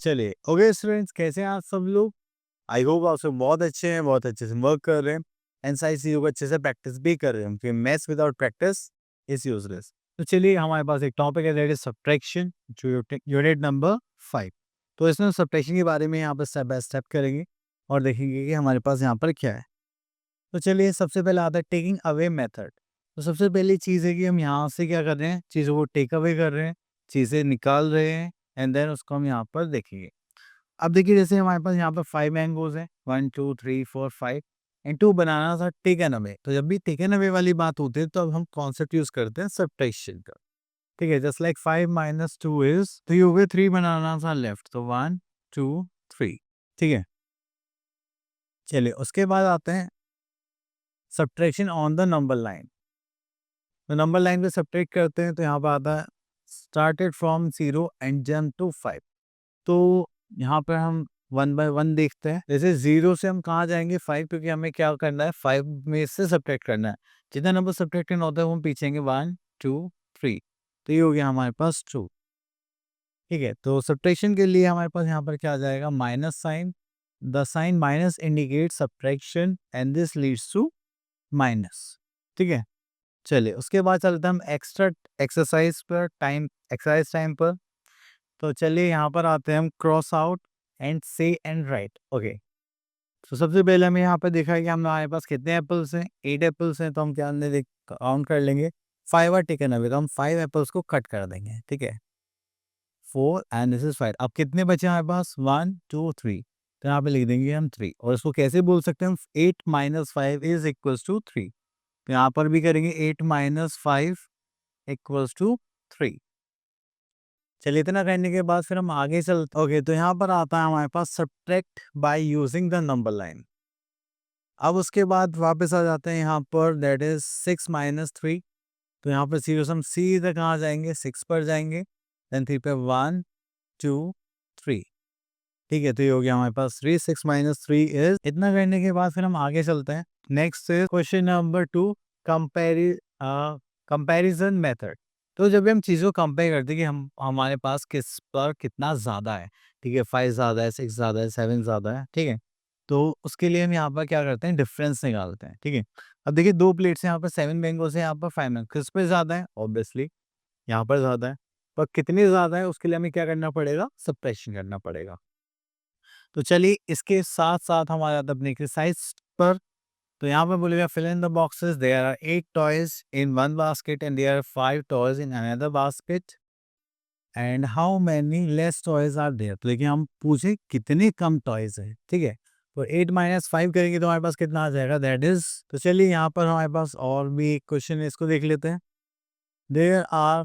चलिए okay students, कैसे हैं आप सब लोग। आई होप आप सब बहुत अच्छे हैं, बहुत अच्छे से वर्क कर रहे हैं एंड सारी चीज़ों को अच्छे से प्रैक्टिस भी कर रहे हैं क्योंकि maths without practice is useless. तो चलिए हमारे पास एक टॉपिक है दैट इज सब्ट्रैक्शन, जो यूनिट नंबर 5। तो इसमें सब्ट्रैक्शन के बारे में यहाँ पर स्टेप बाय स्टेप करेंगे और देखेंगे कि हमारे पास यहाँ पर क्या है। तो चलिए सबसे पहले आता है टेकिंग अवे मेथड। तो सबसे पहली चीज़ है कि हम यहाँ से क्या कर रहे हैं, चीज़ों को टेक अवे कर रहे हैं, चीज़ें निकाल रहे हैं एंड देन उसको हम यहाँ पर देखेंगे। अब देखिए जैसे हमारे पास यहाँ पर 5 मैंगोज़ हैं, 1 2 3 4 5 एंड 2 बनाना था टेकन अवे। तो जब भी टेकन अवे वाली बात होती है तो अब हम कॉन्सेप्ट यूज़ करते हैं सब्ट्रैक्शन का। ठीक है, जस्ट लाइक 5 - 2 इज़ 3 हो गए, 3 बनाना था लेफ्ट, तो 1 2 3। ठीक है, चलिए उसके बाद आते हैं subtraction on the number line. तो नंबर लाइन पे सब्ट्रैक्ट करते हैं तो यहाँ पर आता है started from 0 and jump to 5। तो यहाँ पे हम 1 बाय 1 देखते हैं। जैसे 0 से हम कहाँ जाएँगे 5, क्योंकि हमें क्या करना है 5 में से सब्ट्रैक्ट करना है। जितना नंबर सब्ट्रैक्ट करना होता है वो हम पीछे आएँगे 1 2 3। तो ये हो गया हमारे पास 2। ठीक है, तो सब्ट्रैक्शन के लिए हमारे पास यहाँ पर क्या आ जाएगा minus sign. The sign minus indicates subtraction and this leads to minus. ठीक है, चलिए उसके बाद चलते हैं हम एक्स्ट्रा एक्सरसाइज पर, एक्सरसाइज टाइम पर। तो चलिए यहाँ पर आते हैं हम क्रॉस आउट एंड से एंड राइट। ओके, तो सबसे पहले हमें यहाँ पर देखा है कि हमारे पास कितने एप्पल्स हैं, 8 एप्पल्स हैं। तो हम क्या काउंट कर लेंगे, 5 आर टेकन अवे, तो हम 5 एप्पल्स को कट कर देंगे। ठीक है, 4 एंड दिस इज 5। अब कितने बचे हमारे पास 1 2 3, तो यहाँ पे लिख देंगे हम 3। और इसको कैसे बोल सकते हैं हम, 8 - 5 इज इक्वल्स टू 3। तो यहाँ पर भी करेंगे 8 - 5 इक्वल्स टू 3। चलिए इतना करने के बाद फिर हम आगे चलते। ओके, तो यहाँ पर आता है हमारे पास subtract by using the number line. अब उसके बाद वापस आ जाते हैं यहाँ पर, दैट इज 6 - 3। तो यहाँ पर 0 से हम सीधे कहाँ जाएंगे, 6 पर जाएंगे, देन 3 पे 1 2 3। ठीक है, तो ये हो गया हमारे पास 3। 6 - 3 इज, इतना करने के बाद फिर हम आगे चलते हैं। Next is question number 2, compare comparison method. तो जब भी हम चीज़ों को कंपेयर करते हैं कि हम हमारे पास किस पर कितना ज़्यादा है। ठीक है, 5 ज़्यादा है, 6 ज़्यादा है, 7 ज़्यादा है। ठीक है, तो उसके लिए हम यहाँ पर क्या करते हैं, डिफरेंस निकालते हैं। ठीक है, अब देखिए 2 प्लेट्स हैं, यहाँ पर 7 मैंगोज़ हैं, यहाँ पर 5 मैंगो, किस पे ज़्यादा है, ऑब्वियसली यहाँ पर ज़्यादा है। पर कितनी ज़्यादा है उसके लिए हमें क्या करना पड़ेगा, सब्ट्रैक्शन करना पड़ेगा। तो चलिए इसके साथ-साथ हम आ जाते हैं अपने एक्सरसाइज पर। तो यहाँ पे बोलेगा fill in the boxes, there are 8 toys in one basket and there are 5 toys in another basket and how many less toys are there. तो देखिए हम पूछे कितने कम टॉयज है। ठीक है, तो 8 - 5 करेंगे तो हमारे पास कितना आ जाएगा, दैट इज। तो चलिए यहाँ पर हमारे पास और भी एक क्वेश्चन है, इसको देख लेते हैं। There are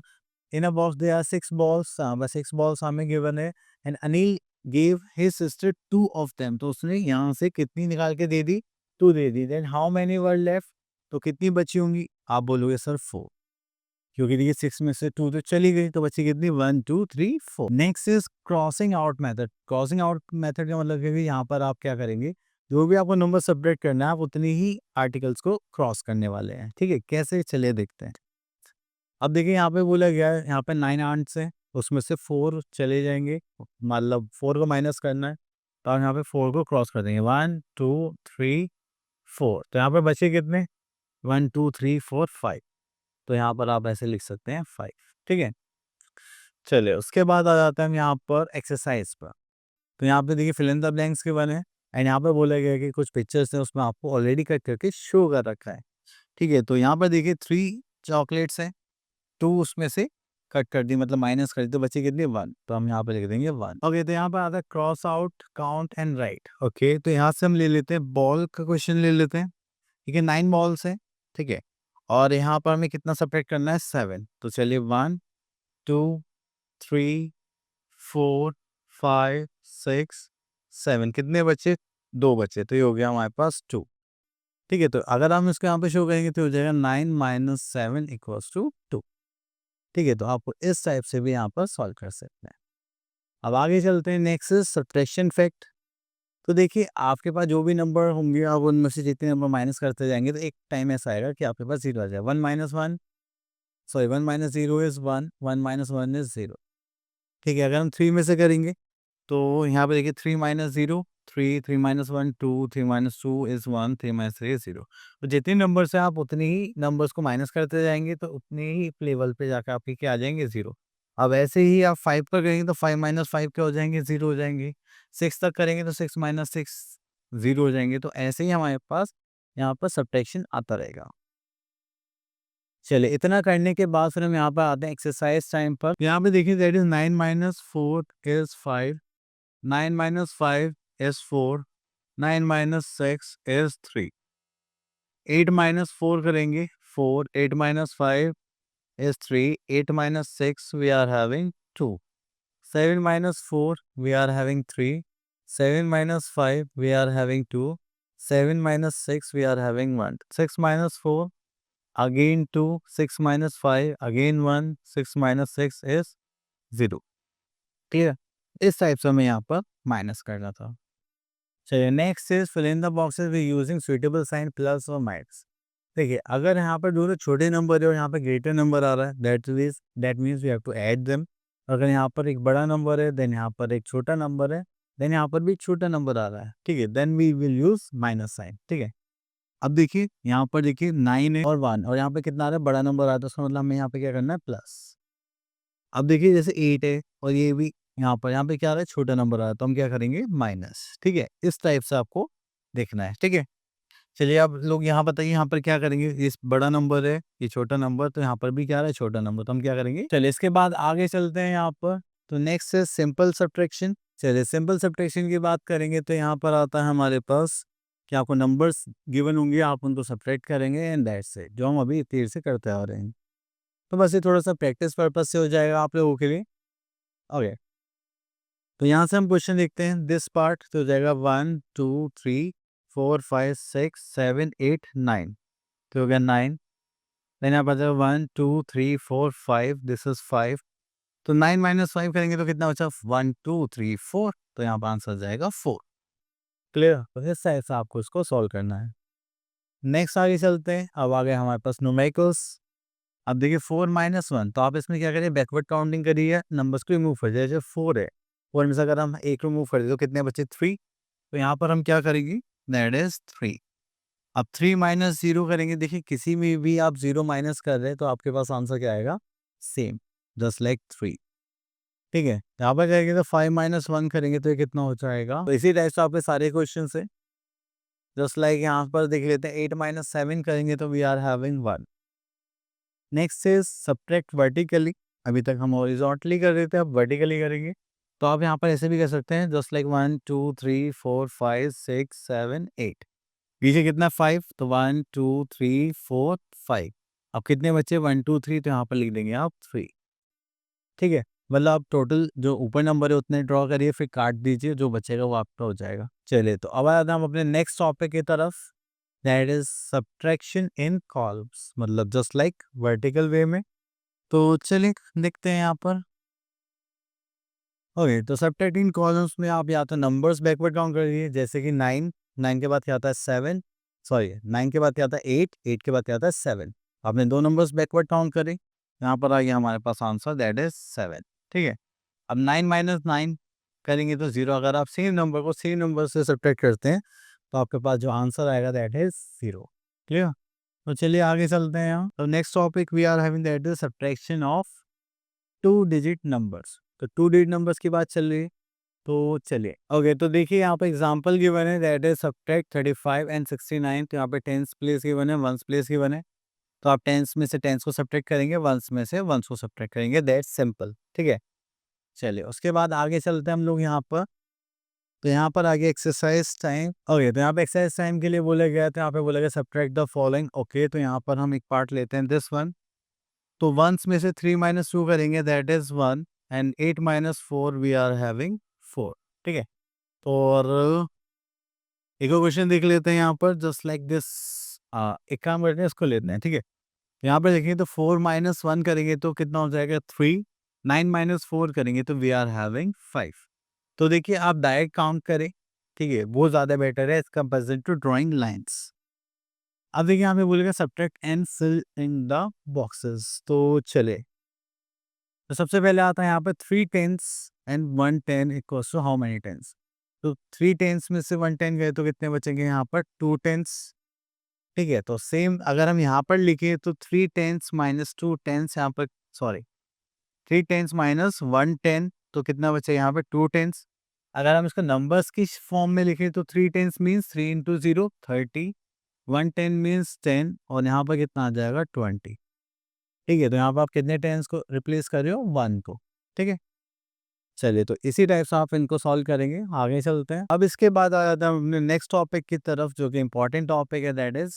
in a box there are 6 balls, बस 6 बॉल्स हमें गिवन है and Anil give his sister 2 of them. तो उसने यहाँ से कितनी निकाल के दे दी, 2 दे दी। Then how many were left, तो कितनी बची होंगी, आप बोलोगे सर 4, क्योंकि देखिए 6 में से 2 तो चली गई, तो बची कितनी, 1 2 3 4। Next is crossing out method. Crossing out method का मतलब है कि यहाँ पर आप क्या करेंगे, जो भी आपको नंबर सेपरेट करना है आप उतनी ही आर्टिकल्स को क्रॉस करने वाले हैं। ठीक है, कैसे, चलिए देखते हैं। अब देखिए यहाँ पे बोला गया है, यहाँ पे 9 आंट्स हैं, उसमें से 4 चले जाएंगे, मतलब 4 को माइनस करना है, तो आप यहाँ पे 4 को क्रॉस कर देंगे, 1 2 3 4। तो यहाँ पे बचे कितने, 1 2 3 4 5। तो यहाँ पर आप ऐसे लिख सकते हैं 5। ठीक है, चलिए उसके बाद आ जाता है हम यहाँ पर एक्सरसाइज पर। तो यहाँ पे देखिए फिल इन द ब्लैंक्स के बने एंड यहाँ पे बोला गया है कि कुछ पिक्चर्स हैं, उसमें आपको ऑलरेडी कट करके शो कर रखा है। ठीक है, तो यहाँ पर देखिए 3 चॉकलेट्स हैं, 2 उसमें से कट कर दी, मतलब माइनस कर दी, तो बची कितनी, 1। तो हम यहाँ पे लिख देंगे 1। ओके, तो यहाँ पर आता है cross out count and write. Okay, तो यहाँ से हम ले लेते हैं बॉल का क्वेश्चन ले लेते हैं। ठीक है, 9 बॉल्स हैं। ठीक है, और यहाँ पर हमें कितना सब्ट्रैक्ट करना है, 7। तो चलिए 1 2 3 4 5 6 7, कितने बचे, 2 बचे, तो ये हो गया हमारे पास 2। ठीक है, तो अगर हम इसको यहाँ पे शो करेंगे तो हो जाएगा 9 - 7 इक्वल्स टू 2। ठीक है, तो आप इस टाइप से भी यहाँ पर सॉल्व कर सकते हैं। अब आगे चलते हैं, नेक्स्ट इज सब्ट्रैक्शन फैक्ट। तो देखिए आपके पास जो भी नंबर होंगे आप उनमें से जितने नंबर माइनस करते जाएंगे तो एक टाइम ऐसा आएगा कि आपके पास 0 आ जाएगा। 1 - 0 इज 1, 1 - 1 इज 0। ठीक है, अगर हम 3 में से करेंगे तो यहाँ पे देखिए 3 minus 0 3 3 minus 1 2 3 minus 2 is 1 3 minus 3 is 0। तो जितने नंबर्स हैं आप उतने ही नंबर्स को माइनस करते जाएंगे तो उतने ही लेवल पे जाकर आपके क्या आ जाएंगे 0। अब ऐसे ही आप 5 पर करेंगे तो 5 माइनस 5 क्या हो जाएंगे 0 हो जाएंगे। 6 तक करेंगे तो 6 माइनस 6 0 हो जाएंगे। तो ऐसे ही हमारे पास यहाँ पर सब्ट्रैक्शन आता रहेगा। चलिए इतना करने के बाद फिर हम यहाँ पर आते हैं एक्सरसाइज टाइम पर। यहाँ पे देखिए that is 9 minus 4 is 5, 9 minus 5 is 4, 9 minus 6 is 3, 8 minus 4 करेंगे 4, 8 minus 5 is 3, 8 minus 6 we are having 2, 7 minus 4 we are having 3, 7 minus 5 we are having 2, 7 minus 6 we are having 1, 6 minus 4 again 2, 6 minus 5 again 1, 6 minus 6 is 0। Clear? इस type से हमें यहाँ पर minus करना था। चलिए next is fill in the boxes with using suitable sign plus और minus. देखिए अगर यहाँ पर दोनों छोटे नंबर है और यहाँ पर ग्रेटर नंबर आ रहा है that means we have to add them. अगर यहाँ पर एक बड़ा नंबर है देन यहाँ पर एक छोटा नंबर है देन यहाँ पर भी छोटा नंबर आ रहा है, ठीक है, then we will use minus sign. ठीक है, अब देखिए यहाँ पर देखिए 9 है और 1 और यहाँ पे कितना आ रहा है बड़ा नंबर आ रहा है तो उसका मतलब हमें यहाँ पे क्या करना है प्लस। अब देखिए जैसे 8 है और ये भी यहाँ पे क्या आ रहा है छोटा नंबर आ रहा है तो हम क्या करेंगे माइनस। ठीक है, इस टाइप से आपको देखना है। ठीक है, चलिए आप लोग यहाँ बताइए यहाँ पर क्या करेंगे, ये बड़ा नंबर है ये छोटा नंबर तो यहाँ पर भी क्या आ रहा है छोटा नंबर तो हम क्या करेंगे। चलिए इसके बाद आगे चलते हैं यहाँ पर। तो नेक्स्ट है सिंपल सब्ट्रैक्शन। चलिए सिंपल सब्ट्रैक्शन की बात करेंगे तो यहाँ पर आता है हमारे पास कि आपको नंबर्स गिवन होंगे आप उनको सब्ट्रैक्ट करेंगे एंड दैट्स इट, जो हम अभी तीर से करते आ रहे हैं। तो बस ये थोड़ा सा प्रैक्टिस पर्पज से हो जाएगा आप लोगों के लिए। ओके, तो यहाँ से हम क्वेश्चन लिखते हैं दिस पार्ट तो हो जाएगा 1 2 3 4 5 6 7 8 9 तो हो गया 9। देन यहाँ पर 1 2 3 4 5 दिस इज 5 तो 9 माइनस 5 करेंगे तो कितना बचा 1 2 3 4 तो यहाँ पर आंसर जाएगा 4। क्लियर? तो इस तरह से आपको इसको सॉल्व करना है। नेक्स्ट आगे चलते हैं। अब आ गए हमारे पास न्यूमेरिकल्स। अब देखिए 4 माइनस 1 तो आप इसमें क्या करिए बैकवर्ड काउंटिंग करिए, नंबर्स को रिमूव कर जैसे 4 है 4 में से अगर हम एक रिमूव कर दे तो कितने बचे 3, तो यहाँ पर हम क्या करेंगे दैट इज 3। अब 3 माइनस 0 करेंगे, देखिए किसी में भी आप 0 माइनस कर रहे हैं तो आपके पास आंसर क्या आएगा सेम जस्ट लाइक 3। ठीक है, यहाँ पर करेंगे तो 5 माइनस 1 करेंगे तो ये कितना हो जाएगा। तो इसी टाइप से आपके सारे क्वेश्चन है जस्ट लाइक यहाँ पर देख लेते हैं 8 माइनस 7 करेंगे तो we are having 1। Next is subtract vertically. अभी तक हम हॉरिजॉन्टली कर रहे थे अब वर्टिकली करेंगे तो आप यहाँ पर ऐसे भी कर सकते हैं जस्ट लाइक 1 2 3 4 5 6 7 8 पीछे कितना 5 तो 1 2 3 4 5 अब कितने बच्चे 1 2 3 तो यहाँ पर लिख देंगे आप 3। ठीक है, मतलब आप टोटल जो ऊपर नंबर है उतने ड्रॉ करिए फिर काट दीजिए, जो बचेगा वो आपका हो जाएगा। चलिए तो अब आते हैं हम अपने नेक्स्ट टॉपिक की तरफ that is subtraction in columns, मतलब जस्ट लाइक वर्टिकल वे में। तो चलिए देखते हैं यहाँ पर। ओके, तो सब्ट्रैक्टिंग कॉलम्स में आप या तो नंबर्स बैकवर्ड काउंट करिए जैसे कि 9 9 के बाद क्या आता है 7, सॉरी 9 के बाद क्या आता है 8 8 के बाद क्या आता है 7। आपने दो नंबर्स बैकवर्ड काउंट करे, यहाँ पर आ गया हमारे पास आंसर दैट इज 7। ठीक है, अब 9 माइनस 9 करेंगे तो 0। अगर आप सेम नंबर को सेम नंबर से सब्ट्रैक्ट करते हैं तो आपके पास जो आंसर आएगा दैट इज 0। क्लियर? तो चलिए आगे चलते हैं यहाँ। तो next topic we are having that is subtraction of 2 digit numbers. तो 2 डिजिट नंबर्स की बात चल रही है तो चलिए ओके, तो देखिए यहाँ पे एग्जांपल गिवन है दैट इज सब्ट्रैक्ट 35 एंड 69। तो यहाँ पे टेंस प्लेस गिवन है, वंस प्लेस गिवन है, तो आप टेंस में से टेंस को सब्ट्रैक्ट करेंगे, वंस में से वंस को सब्ट्रैक्ट करेंगे, दैट्स सिंपल। ठीक है, चलिए उसके बाद आगे चलते हैं हम लोग यहाँ पर। तो यहाँ पर आगे एक्सरसाइज टाइम। ओके, तो यहाँ पे एक्सरसाइज टाइम के लिए बोला गया था, यहाँ पे बोला गया सब्ट्रैक्ट द फॉलोइंग। ओके, तो यहाँ पर हम एक पार्ट लेते हैं दिस वन। तो वंस में से 3 माइनस 2 करेंगे that is 1 and 8 minus 4 we are having 4। ठीक है, तो और एक और क्वेश्चन देख लेते हैं यहाँ पर जस्ट लाइक दिस। एक काम करते हैं इसको लेते हैं। ठीक है, यहाँ पर देखेंगे तो 4 माइनस 1 करेंगे तो कितना हो जाएगा 3, 9 माइनस 4 करेंगे तो वी आर हैविंग 5। तो देखिए आप डायरेक्ट काउंट करें, ठीक है, वो ज़्यादा बेटर है as comparison to drawing lines. अब देखिए यहाँ पे बोलेगा subtract and fill in the boxes. तो चले, तो सबसे पहले आता है यहाँ पे 3 tens and 110 equals to how many tens? तो 3 टेंस में से 110 गए तो कितने बचेंगे यहाँ पर? 2 टेंस। ठीक है, तो सेम अगर हम यहाँ पर लिखें तो 3 टेंस माइनस 2 टेंस यहाँ पर, सॉरी 3 टेंस माइनस 110, तो कितना बचे यहाँ पे? 2 टेंस। अगर हम इसको नंबर्स की फॉर्म में लिखें तो 3 टेंस मीन्स 3 इंटू 0 30, 110 मीन्स 10 और यहाँ पर कितना आ जाएगा? 20। ठीक है, तो यहाँ पर आप कितने टेंस को रिप्लेस कर रहे हो? 1 को। ठीक है, चलिए तो इसी टाइप से आप इनको सॉल्व करेंगे। आगे चलते हैं। अब इसके बाद आ जाता है अपने नेक्स्ट टॉपिक की तरफ, जो कि इंपॉर्टेंट टॉपिक है, that is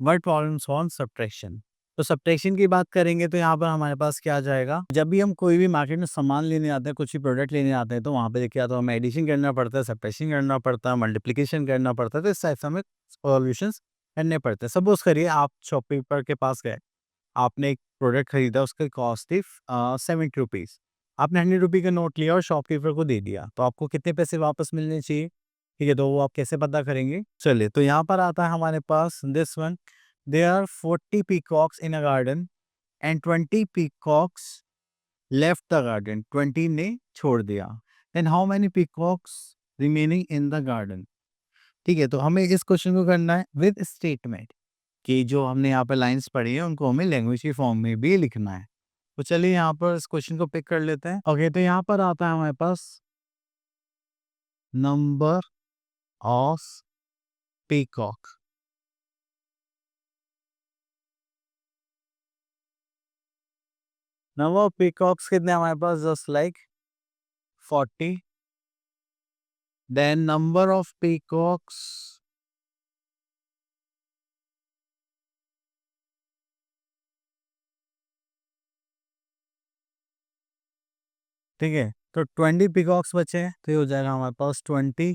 word problems on subtraction. तो सब्ट्रैक्शन की बात करेंगे तो यहाँ पर हमारे पास क्या आ जाएगा? जब भी हम कोई भी मार्केट में सामान लेने आते हैं, कुछ भी प्रोडक्ट लेने आते हैं, तो वहाँ पे देखिए या तो हमें एडिशन करना पड़ता है, सब्ट्रैक्शन करना पड़ता है, मल्टीप्लिकेशन करना पड़ता है, तो इस टाइप से हमें सॉल्यूशंस करने पड़ते हैं। सपोज करिए आप शॉपकीपर के पास गए, आपने एक प्रोडक्ट खरीदा, उसका कॉस्ट थी 70 रुपीज़। आपने 100 रुपये का नोट लिया और शॉपकीपर को दे दिया, तो आपको कितने पैसे वापस मिलने चाहिए? ठीक है, तो वो आप कैसे पता करेंगे? चलिए, तो यहाँ पर आता है हमारे पास this one, there are 40 peacocks in a garden and 20 peacocks left the garden. 20 ने छोड़ दिया। Then how many peacocks remaining in the garden? ठीक है, तो हमें इस क्वेश्चन को करना है विद स्टेटमेंट, कि जो हमने यहाँ पे लाइंस पढ़ी है उनको हमें लैंग्वेज की फॉर्म में भी लिखना है। तो चलिए यहाँ पर इस क्वेश्चन को पिक कर लेते हैं। ओके, तो यहाँ पर आता है हमारे पास number of peacock. Number of peacocks कितने हमारे पास? Just like 40। Then number of peacocks, ठीक है, तो 20 पीकॉक्स बचे हैं, तो ये हो जाएगा हमारे पास 20।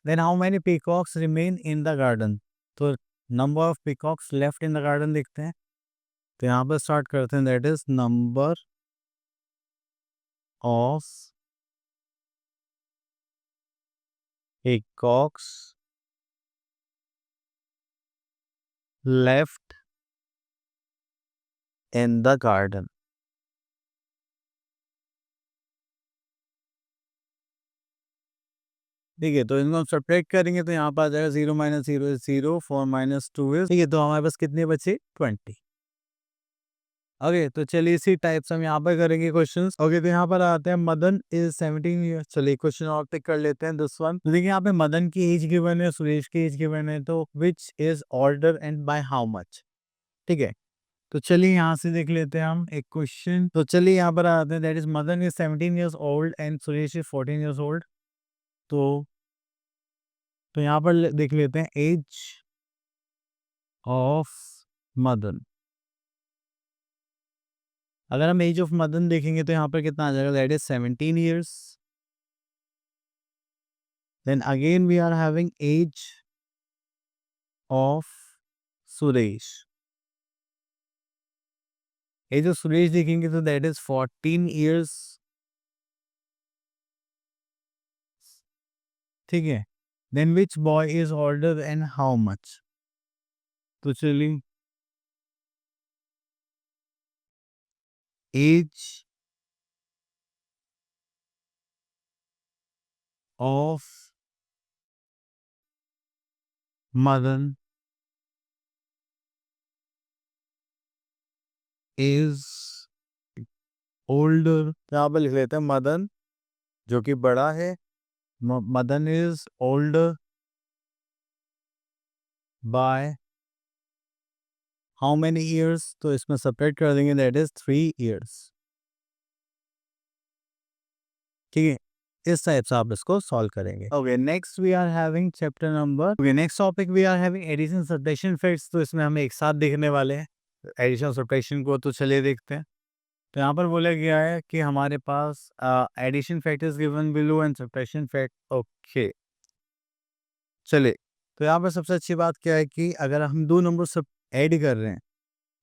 Then how many peacocks remain in the garden? तो number of peacocks left in the garden देखते हैं। तो यहाँ पर स्टार्ट करते हैं, that is number of peacocks left in the garden. ठीक है, तो इनको हम सब्ट्रैक्ट करेंगे तो यहाँ पर आ जाएगा 0 माइनस 0 इज 0, 4 माइनस 2 इज, ठीक है, तो हमारे पास कितने बचे? 20। ओके, तो चलिए इसी टाइप से हम यहाँ पर करेंगे क्वेश्चंस। ओके, तो यहाँ पर आते हैं, मदन इज 17 ईयर्स। चलिए क्वेश्चन और पिक कर लेते हैं, दिस वन। तो देखिए यहाँ पे मदन की एज गिवन है, सुरेश की एज गिवन है, तो which is older and by how much? ठीक है, तो चलिए यहाँ से देख लेते हैं हम एक क्वेश्चन। तो चलिए यहाँ पर आते हैं, that is Madan is 17 years old and Suresh is 14 years old. तो यहाँ पर देख लेते हैं एज ऑफ मदन। अगर हम एज ऑफ मदन देखेंगे तो यहाँ पर कितना आ जाएगा? That is 17 years. Then again we are having age of Suresh. Age of Suresh देखेंगे तो दैट इज 14 ईयर्स। ठीक है, then which boy is older and how much? तो चलिए age of Madan is older. यहाँ पर लिख लेते हैं मदन जो कि बड़ा है, Madan is older by how many years? तो इसमें सेपरेट कर देंगे, दैट इज 3 ईयर्स। ठीक है, इस टाइप से आप इसको सॉल्व करेंगे। Okay, next we are having chapter number, okay next topic we are having addition subtraction facts. तो इसमें हम एक साथ देखने वाले हैं एडिशन सब्ट्रैक्शन को, तो चलिए देखते हैं। तो यहाँ पर बोला गया है कि हमारे पास addition fact is given below and subtraction fact. Okay, चलिए, तो यहाँ पर सबसे अच्छी बात क्या है कि अगर हम दो नंबर सब ऐड कर रहे हैं,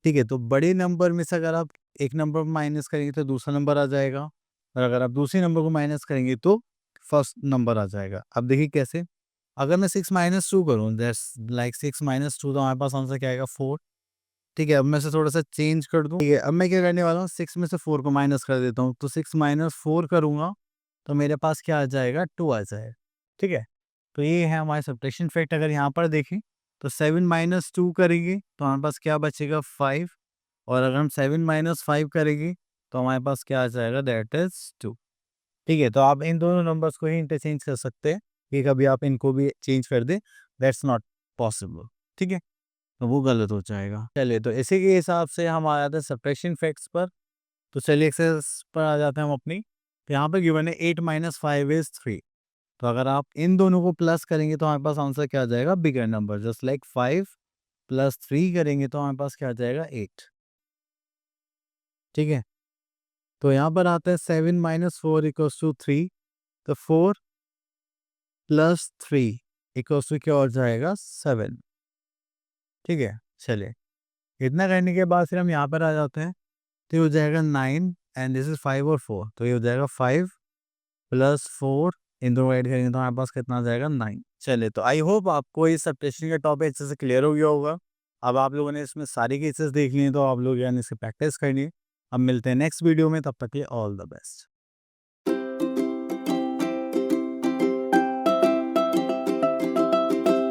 ठीक है, तो बड़े नंबर में से अगर आप एक नंबर माइनस करेंगे तो दूसरा नंबर आ जाएगा, और अगर आप दूसरे नंबर को माइनस करेंगे तो फर्स्ट नंबर आ जाएगा। अब देखिए कैसे, अगर मैं 6 माइनस 2 करूँ, दैट्स लाइक 6 माइनस 2, तो हमारे पास आंसर क्या आएगा? 4। ठीक है, अब मैं इसे थोड़ा-सा चेंज कर दूँ। ठीक है, अब मैं क्या करने वाला हूँ 6 में से 4 को माइनस कर देता हूँ। तो 6 माइनस 4 करूँगा तो मेरे पास क्या आ जाएगा 2 आ जाएगा। ठीक है? तो ये है हमारे सब्ट्रैक्शन फैक्ट। अगर यहाँ पर देखें तो 7 माइनस 2 करेंगे तो हमारे पास क्या बचेगा 5 और अगर हम 7 माइनस 5 करेंगे तो हमारे पास क्या आ जाएगा दैट इज़ 2। ठीक है? तो आप इन दोनों नंबर्स को ही इंटरचेंज कर सकते हैं कि कभी आप इनको भी चेंज कर दें, दैट्स नॉट पॉसिबल। ठीक है? तो वो गलत हो जाएगा। चलिए तो इसी के हिसाब से हम आ जाते हैं सब्ट्रैक्शन फैक्ट्स पर। तो चलिए एक्सरसाइज पर आ जाते हैं हम अपनी। तो यहाँ पे गिवन है 8 माइनस 5 इज़ 3। तो अगर आप इन दोनों को प्लस करेंगे तो हमारे पास आंसर क्या आ जाएगा bigger number just like 5 plus 3 करेंगे तो हमारे पास क्या आ जाएगा 8। ठीक है? तो यहाँ पर आता है 7 माइनस 4 इक्वल्स टू 3। तो 4 प्लस 3 इक्वल्स टू क्या हो जाएगा 7। ठीक है? चलिए, इतना करने के बाद फिर हम यहाँ पर आ जाते हैं। तो ये हो जाएगा 9 एंड दिस इज़ 5 और 4। तो ये हो जाएगा 5 प्लस 4 इन दोनों को ऐड करेंगे तो हमारे पास कितना आ जाएगा 9। चलिए, तो आई होप आपको ये सब्ट्रैक्शन का टॉपिक अच्छे से क्लियर हो गया होगा। अब आप लोगों ने इसमें सारी केसेस देख लिए हैं तो आप लोग यानी इसकी प्रैक्टिस करनी है। अब मिलते हैं नेक्स्ट वीडियो में, तब तक के लिए ऑल द बेस्ट।